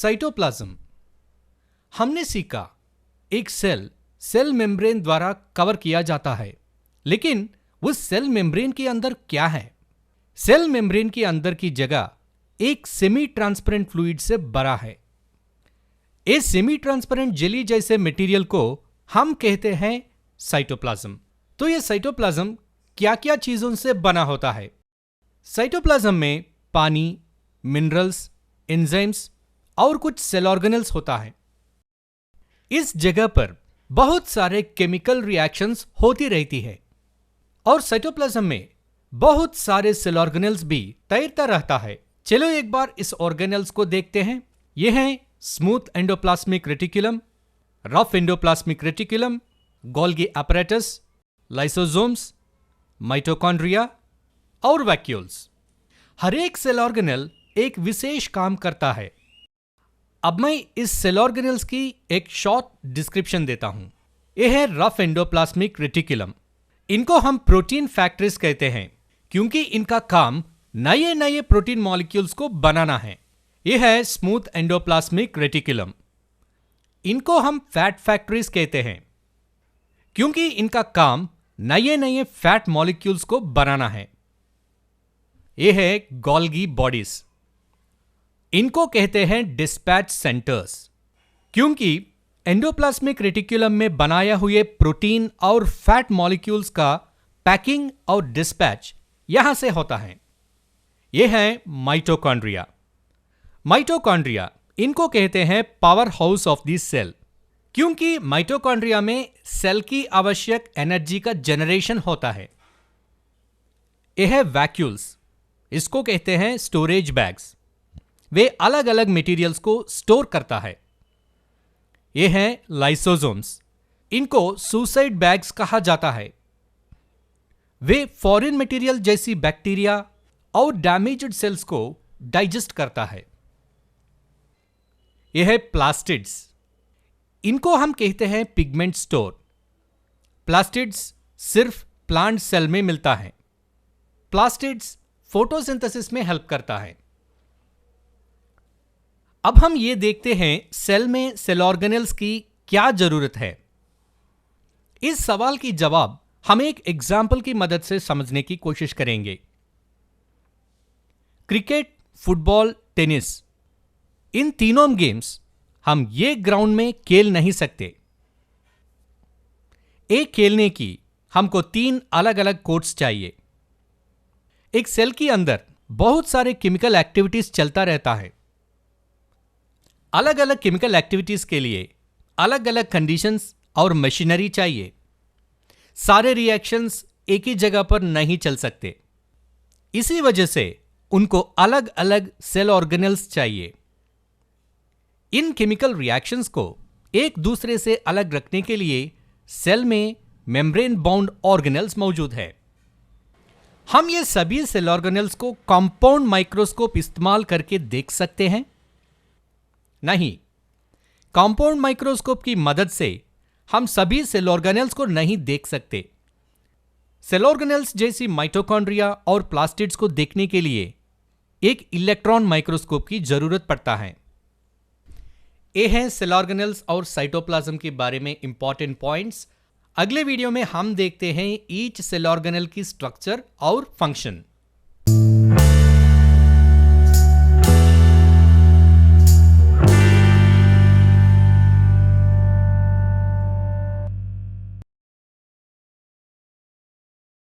Cytoplasm. हमने सीखा एक सेल मेम्ब्रेन द्वारा कवर किया जाता है, लेकिन उस सेल मेम्ब्रेन के अंदर क्या है? सेल मेम्ब्रेन के अंदर की जगह एक सेमी ट्रांसपेरेंट फ्लूइड से भरा है। इस सेमी ट्रांसपेरेंट जेली जैसे मटेरियल को हम कहते हैं साइटोप्लाज्म। तो यह साइटोप्लाज्म क्या क्या चीजों से बना होता है? साइटोप्लाज्म में पानी, मिनरल्स, एंजाइम्स और कुछ सेल ऑर्गेनेल्स होता है। इस जगह पर बहुत सारे केमिकल रिएक्शंस होती रहती है और साइटोप्लाज्म में बहुत सारे सेल ऑर्गेनेल्स भी तैरता रहता है। चलो एक बार इस ऑर्गेनेल्स को देखते हैं। यह है smooth endoplasmic reticulum, rough endoplasmic reticulum, Golgi apparatus, lysosomes, mitochondria और वैक्यूल्स। हर एक सेल ऑर्गेनेल एक विशेष काम करता है। अब मैं इस सेल ऑर्गेनेल्स की एक शॉर्ट डिस्क्रिप्शन देता हूं। यह है रफ एंडोप्लाज्मिक रेटिकुलम। इनको हम प्रोटीन फैक्टरीज कहते हैं क्योंकि इनका काम नए नए प्रोटीन मॉलिक्यूल्स को बनाना है। यह है स्मूथ एंडोप्लाज्मिक रेटिकुलम। इनको हम फैट फैक्टरीज कहते हैं क्योंकि इनका काम नए नए फैट मॉलिक्यूल्स को बनाना है। यह है गोल्गी बॉडीज। इनको कहते हैं डिस्पैच सेंटर्स क्योंकि एंडोप्लाज्मिक रेटिकुलम में बनाया हुए प्रोटीन और फैट मॉलिक्यूल्स का पैकिंग और डिस्पैच यहां से होता है। यह है माइटोकॉन्ड्रिया। माइटोकॉन्ड्रिया इनको कहते हैं power house of the cell क्योंकि माइटोकॉन्ड्रिया में सेल की आवश्यक एनर्जी का जनरेशन होता है। यह है वैक्यूल्स। इसको कहते हैं स्टोरेज बैग्स। वे अलग अलग मटेरियल्स को स्टोर करता है। यह है लाइसोसोम्स। इनको सुसाइड बैग्स कहा जाता है। वे फॉरेन मटेरियल जैसी बैक्टीरिया और डैमेज्ड सेल्स को डाइजेस्ट करता है। यह है प्लास्टिड्स। इनको हम कहते हैं पिगमेंट स्टोर। प्लास्टिड्स सिर्फ प्लांट सेल में मिलता है। प्लास्टिड्स फोटोसिंथेसिस में हेल्प करता है। अब हम ये देखते हैं सेल में सेल ऑर्गेनेल्स की क्या जरूरत है। इस सवाल की जवाब हम एक एग्जाम्पल की मदद से समझने की कोशिश करेंगे। क्रिकेट, फुटबॉल, टेनिस, इन तीनों गेम्स हम ये ग्राउंड में खेल नहीं सकते। एक खेलने की हमको 3 अलग अलग कोर्ट्स चाहिए। एक सेल के अंदर बहुत सारे केमिकल एक्टिविटीज चलता रहता है। अलग अलग केमिकल एक्टिविटीज के लिए अलग अलग कंडीशंस और मशीनरी चाहिए। सारे रिएक्शंस एक ही जगह पर नहीं चल सकते। इसी वजह से उनको अलग अलग सेल ऑर्गेनेल्स चाहिए। इन केमिकल रिएक्शंस को एक दूसरे से अलग रखने के लिए सेल में मेम्ब्रेन बाउंड ऑर्गेनेल्स मौजूद है। हम ये सभी सेल ऑर्गेनेल्स को कंपाउंड माइक्रोस्कोप इस्तेमाल करके देख सकते हैं? नहीं, कंपाउंड माइक्रोस्कोप की मदद से हम सभी सेल ऑर्गेनेल्स को नहीं देख सकते। सेल ऑर्गेनेल्स जैसी माइटोकॉन्ड्रिया और प्लास्टिड्स को देखने के लिए एक इलेक्ट्रॉन माइक्रोस्कोप की जरूरत पड़ता है। ये हैं सेल ऑर्गेनेल्स और साइटोप्लाज्म के बारे में इंपॉर्टेंट पॉइंट्स। अगले वीडियो में हम देखते हैं ईच सेल ऑर्गेनेल की स्ट्रक्चर और फंक्शन।